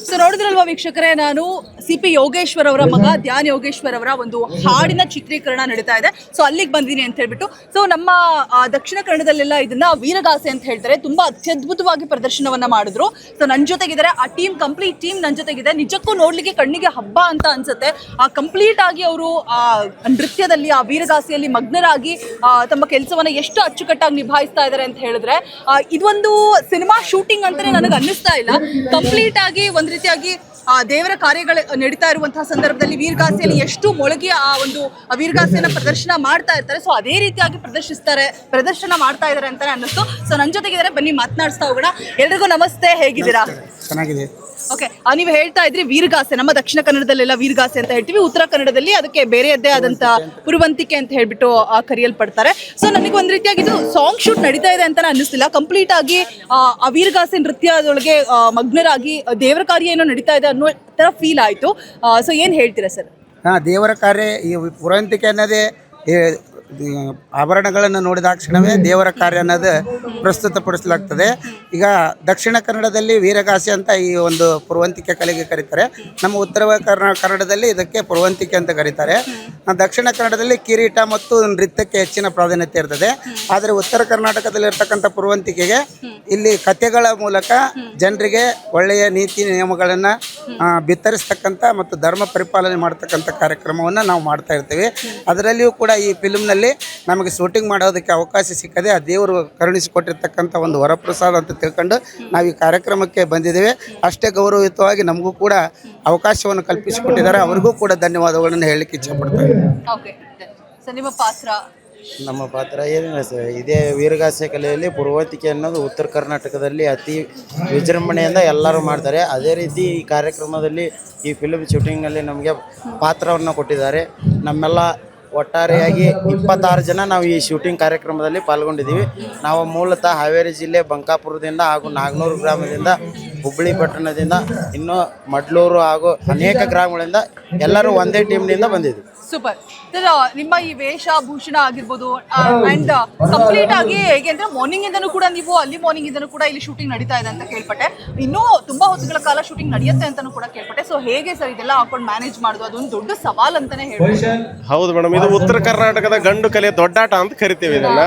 So ನೋಡಿದ್ರಲ್ವಾ ವೀಕ್ಷಕರೇ, ನಾನು ಸಿ.ಪಿ. ಯೋಗೇಶ್ವರ್ ಅವರ ಮಗ ಧ್ಯಾನ್ ಯೋಗೇಶ್ವರ್ ಅವರ ಒಂದು ಹಾಡಿನ ಚಿತ್ರೀಕರಣ ನಡೀತಾ ಇದೆ. ಸೊ ಅಲ್ಲಿಗೆ ಬಂದಿನಿ ಅಂತ ಹೇಳ್ಬಿಟ್ಟು. ಸೊ ನಮ್ಮ ದಕ್ಷಿಣ ಕನ್ನಡದಲ್ಲೆಲ್ಲ ಇದನ್ನ ವೀರಗಾಸೆ ಅಂತ ಹೇಳ್ತಾರೆ. ತುಂಬಾ ಅತ್ಯದ್ಭುತವಾಗಿ ಪ್ರದರ್ಶನವನ್ನ ಮಾಡಿದ್ರು. ಸೊ ನನ್ನ ಜೊತೆಗಿದ್ದಾರೆ ಆ ಟೀಮ್, ಕಂಪ್ಲೀಟ್ ಟೀಮ್ ನನ್ನ ಜೊತೆಗಿದೆ. ನಿಜಕ್ಕೂ ನೋಡ್ಲಿಕ್ಕೆ ಕಣ್ಣಿಗೆ ಹಬ್ಬ ಅಂತ ಅನ್ಸುತ್ತೆ. ಆ ಕಂಪ್ಲೀಟ್ ಆಗಿ ಅವರು ಆ ನೃತ್ಯದಲ್ಲಿ, ಆ ವೀರಗಾಸೆಯಲ್ಲಿ ಮಗ್ನರಾಗಿ ತಮ್ಮ ಕೆಲಸವನ್ನ ಎಷ್ಟು ಅಚ್ಚುಕಟ್ಟಾಗಿ ನಿಭಾಯಿಸ್ತಾ ಇದ್ದಾರೆ ಅಂತ ಹೇಳಿದ್ರೆ, ಇದೊಂದು ಸಿನಿಮಾ ಶೂಟಿಂಗ್ ಅಂತಾನೆ ನನಗೆ ಅನ್ನಿಸ್ತಾ ಇಲ್ಲ. ಕಂಪ್ಲೀಟ್ ಆಗಿ ಒಂದ್ ರೀತಿಯಾಗಿ ದೇವರ ಕಾರ್ಯಗಳು ನಡೀತಾ ಇರುವಂತಹ ಸಂದರ್ಭದಲ್ಲಿ ವೀರಗಾಸೆಯಲ್ಲಿ ಎಷ್ಟು ಮೊಳಗಿ ಆ ಒಂದು ವೀರಗಾಸೆಯನ್ನ ಪ್ರದರ್ಶನ ಮಾಡ್ತಾ ಇರ್ತಾರೆ. ಸೊ ಅದೇ ರೀತಿಯಾಗಿ ಪ್ರದರ್ಶನ ಮಾಡ್ತಾ ಇದ್ದಾರೆ ಅಂತಾನೆ ಅನ್ನಿಸ್ತು. ಸೊ ನನ್ನ ಜೊತೆಗಿದ್ದಾರೆ, ಬನ್ನಿ ಮಾತನಾಡಿಸ್ತಾ ಹೋಗೋಣ. ಎಲ್ರಿಗೂ ನಮಸ್ತೆ, ಹೇಗಿದ್ದೀರಾ? ಚೆನ್ನಾಗಿದೆ. ಓಕೆ, ನೀವು ಹೇಳ್ತಾ ಇದ್ರಿ ವೀರಗಾಸೆ, ನಮ್ಮ ದಕ್ಷಿಣ ಕನ್ನಡದಲ್ಲೆಲ್ಲ ವೀರಗಾಸೆ ಅಂತ ಹೇಳ್ತೀವಿ, ಉತ್ತರ ಕನ್ನಡದಲ್ಲಿ ಅದಕ್ಕೆ ಬೇರೆಯದ್ದೇ ಆದಂತ ಪುರುವಂತಿಕೆ ಅಂತ ಹೇಳ್ಬಿಟ್ಟು ಕರೆಯಲ್ಪಡ್ತಾರೆ. ಸೊ ನನಗೆ ಒಂದ್ ರೀತಿಯಾಗಿ ಇದು ಸಾಂಗ್ ಶೂಟ್ ನಡೀತಾ ಇದೆ ಅಂತ ಅನ್ನಿಸ್ತಿಲ್ಲ. ಕಂಪ್ಲೀಟ್ ಆಗಿ ಆ ವೀರಗಾಸೆ ನೃತ್ಯದೊಳಗೆ ಮಗ್ನರಾಗಿ ದೇವರ ಕಾರ್ಯ ಏನೋ ನಡೀತಾ ಇದೆ ಅನ್ನೋ ತರ ಫೀಲ್ ಆಯ್ತು. ಸೊ ಏನ್ ಹೇಳ್ತೀರಾ ಸರ್? ದೇವರ ಕಾರ್ಯ, ಈ ಪುರಾಂತಿಕೆ ಅನ್ನೋದೇ ಆಭರಣಗಳನ್ನು ನೋಡಿದಾಕ್ಷಣವೇ ದೇವರ ಕಾರ್ಯ ಅನ್ನೋದು ಪ್ರಸ್ತುತಪಡಿಸಲಾಗ್ತದೆ. ಈಗ ದಕ್ಷಿಣ ಕನ್ನಡದಲ್ಲಿ ವೀರಗಾಸೆ ಅಂತ ಈ ಒಂದು ಪುರುವಂತಿಕೆ ಕಲೆಗೆ ಕರೀತಾರೆ. ನಮ್ಮ ಉತ್ತರ ಕನ್ನಡದಲ್ಲಿ ಇದಕ್ಕೆ ಪುರುವಂತಿಕೆ ಅಂತ ಕರೀತಾರೆ. ದಕ್ಷಿಣ ಕನ್ನಡದಲ್ಲಿ ಕಿರೀಟ ಮತ್ತು ನೃತ್ಯಕ್ಕೆ ಹೆಚ್ಚಿನ ಪ್ರಾಧಾನ್ಯತೆ ಇರ್ತದೆ. ಆದರೆ ಉತ್ತರ ಕರ್ನಾಟಕದಲ್ಲಿರ್ತಕ್ಕಂಥ ಪುರುವಂತಿಕೆಗೆ ಇಲ್ಲಿ ಕಥೆಗಳ ಮೂಲಕ ಜನರಿಗೆ ಒಳ್ಳೆಯ ನೀತಿ ನಿಯಮಗಳನ್ನು ಬಿತ್ತರಿಸ್ತಕ್ಕಂಥ ಮತ್ತು ಧರ್ಮ ಪರಿಪಾಲನೆ ಮಾಡ್ತಕ್ಕಂಥ ಕಾರ್ಯಕ್ರಮವನ್ನು ನಾವು ಮಾಡ್ತಾ ಇರ್ತೀವಿ. ಅದರಲ್ಲಿಯೂ ಕೂಡ ಈ ಫಿಲ್ಮ್ನಲ್ಲಿ ನಮಗೆ ಶೂಟಿಂಗ್ ಮಾಡೋದಕ್ಕೆ ಅವಕಾಶ ಸಿಕ್ಕದೆ ಆ ದೇವರು ಕರುಣಿಸಿಕೊಟ್ಟಿರ್ತಕ್ಕಂಥ ಒಂದು ವರಪ್ರಸಾದ ಅಂತ ತಿಳ್ಕೊಂಡು ನಾವು ಈ ಕಾರ್ಯಕ್ರಮಕ್ಕೆ ಬಂದಿದ್ದೇವೆ. ಅಷ್ಟೇ ಗೌರವಯುತವಾಗಿ ನಮಗೂ ಕೂಡ ಅವಕಾಶವನ್ನು ಕಲ್ಪಿಸಿಕೊಟ್ಟಿದ್ದಾರೆ. ಅವರಿಗೂ ಕೂಡ ಧನ್ಯವಾದಗಳನ್ನು ಹೇಳಲಿಕ್ಕೆ ಇಚ್ಛೆಪಡ್ತೇವೆ. ನಮ್ಮ ಪಾತ್ರ ಏನಿಲ್ಲ ಸರ್, ಇದೇ ವೀರಗಾಸೆ ಕಲೆಯಲ್ಲಿ ಪುರುವಂತಿಕೆ ಅನ್ನೋದು ಉತ್ತರ ಕರ್ನಾಟಕದಲ್ಲಿ ಅತಿ ವಿಜೃಂಭಣೆಯಿಂದ ಎಲ್ಲರೂ ಮಾಡ್ತಾರೆ. ಅದೇ ರೀತಿ ಈ ಕಾರ್ಯಕ್ರಮದಲ್ಲಿ ಈ ಫಿಲ್ಮ್ ಶೂಟಿಂಗ್ನಲ್ಲಿ ನಮಗೆ ಪಾತ್ರವನ್ನು ಕೊಟ್ಟಿದ್ದಾರೆ. ನಮ್ಮೆಲ್ಲ ಒಟ್ಟಾರೆಯಾಗಿ 26 ಜನ ನಾವು ಈ ಶೂಟಿಂಗ್ ಕಾರ್ಯಕ್ರಮದಲ್ಲಿ ಪಾಲ್ಗೊಂಡಿದ್ದೀವಿ. ನಾವು ಮೂಲತಃ ಹಾವೇರಿ ಜಿಲ್ಲೆ ಬಂಕಾಪುರದಿಂದ ಹಾಗೂ ನಾಗನೂರು ಗ್ರಾಮದಿಂದ, ಹುಬ್ಬಳ್ಳಿ ಪಟ್ಟಣದಿಂದ, ಇನ್ನೂ ಮಡ್ಲೂರು ಹಾಗೂ ಅನೇಕ ಗ್ರಾಮಗಳಿಂದ ಎಲ್ಲರೂ ಒಂದೇ ಟೀಮ್ನಿಂದ ಬಂದಿದ್ವಿ. ಸೂಪರ್. ನಿಮ್ಮ ಈ ವೇಷಭೂಷಣ ಆಗಿರ್ಬೋದು ಅಂಡ್ ಕಂಪ್ಲೀಟ್ ಆಗಿ ಹೇಗೆ ಅಂದ್ರೆ ಮಾರ್ನಿಂಗ್ ಇಂದನೂ ಕೂಡ ನೀವು ಅಲ್ಲಿ ಮಾರ್ನಿಂಗ್ ಇಂದನೂ ಕೂಡ ಇಲ್ಲಿ ಶೂಟಿಂಗ್ ನಡೀತಾ ಇದೆ ಅಂತ ಕೇಳ್ಪಟ್ಟೆ. ಇನ್ನೂ ತುಂಬಾ ಹೊತ್ತುಗಳ ಕಾಲ ಶೂಟಿಂಗ್ ನಡೆಯುತ್ತೆ ಅಂತಾನೂ ಕೂಡ ಕೇಳ್ಪಟ್ಟೆ. ಸೊ ಹೇಗೆ ಸರ್ ಇದೆಲ್ಲ ಹಾಕೊಂಡು ಮ್ಯಾನೇಜ್ ಮಾಡೋದು? ಅದೊಂದು ದೊಡ್ಡ ಸವಾಲ್ ಅಂತಾನೆ ಹೇಳ್ಬೋದು. ಹೌದು ಮೇಡಮ್, ಇದು ಉತ್ತರ ಕರ್ನಾಟಕದ ಗಂಡು ಕಲೆ ದೊಡ್ಡಾಟ ಅಂತ ಕರಿತೀವಿ ಇದನ್ನ.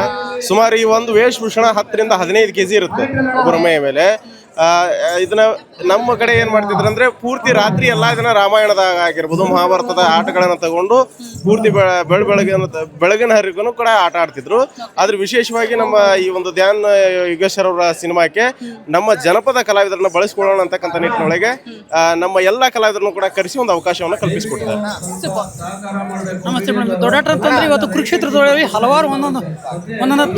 ಸುಮಾರು ಈ ಒಂದು ವೇಷಭೂಷಣ 10 ರಿಂದ 15 kg ಇರುತ್ತೆ ಒಬ್ಬರ ಮೈಯ ಮೇಲೆ. ಇದನ್ನ ನಮ್ಮ ಕಡೆ ಏನ್ ಮಾಡ್ತಿದ್ರು ಅಂದ್ರೆ ಪೂರ್ತಿ ರಾತ್ರಿ ಎಲ್ಲಾ ದಿನ ರಾಮಾಯಣದಾಗ ಆಗಿರ್ಬೋದು, ಮಹಾಭಾರತದ ಆಟಗಳನ್ನ ತಗೊಂಡು ಪೂರ್ತಿ ಬೆಳಗಿನ ಹರಿಗೂ ಕೂಡ ಆಟ ಆಡ್ತಿದ್ರು. ಆದ್ರೆ ವಿಶೇಷವಾಗಿ ನಮ್ಮ ಈ ಒಂದು ಧ್ಯಾನ್ ಯೋಗೇಶ್ವರ್ ಅವರ ಸಿನಿಮಾಕ್ಕೆ ನಮ್ಮ ಜನಪದ ಕಲಾವಿದರನ್ನ ಬಳಸ್ಕೊಳ್ಳೋಣ ಅಂತಕ್ಕಂಥ ನಿಟ್ಟಿನೊಳಗೆ ನಮ್ಮ ಎಲ್ಲಾ ಕಲಾವಿದರನ್ನು ಕೂಡ ಕರೆಸಿ ಒಂದು ಅವಕಾಶವನ್ನು ಕಲ್ಪಿಸಿಕೊಟ್ಟಿದ್ದಾರೆ. ನಮಸ್ತೆ ಮೇಡಮ್. ದೊಡ್ಡಾಟ ಅಂತಂದ್ರೆ ಇವತ್ತು ಕುರುಕ್ಷೇತ್ರದೊಳಗೆ ಹಲವಾರು ಒಂದೊಂದು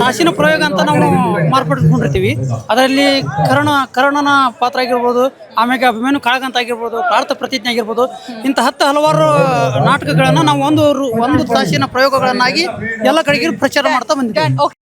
ತಾಸಿನ ಪ್ರಯೋಗ ಅಂತ ನಾವು ಮಾರ್ಪಡಿಸ್ಕೊಂಡಿರ್ತೀವಿ. ಅದರಲ್ಲಿ ಕರ್ಣನ ಪಾತ್ರ ಆಗಿರ್ಬೋದು, ಆಮೇಲೆ ಅಭಿಮನ್ಯು ಕಾಳಗಂತ ಆಗಿರ್ಬೋದು, ಪ್ರಾರ್ಥ ಪ್ರತಿಜ್ಞೆ ಆಗಿರ್ಬೋದು, ಇಂಥ ಹಲವಾರು ನಾಟಕಗಳನ್ನು ನಾವು ಒಂದು ತಾಸಿನ ಪ್ರಯೋಗಗಳನ್ನಾಗಿ ಎಲ್ಲ ಕಡೆಗೆ ಪ್ರಚಾರ ಮಾಡ್ತಾ ಬಂದಿದ್ದೇವೆ.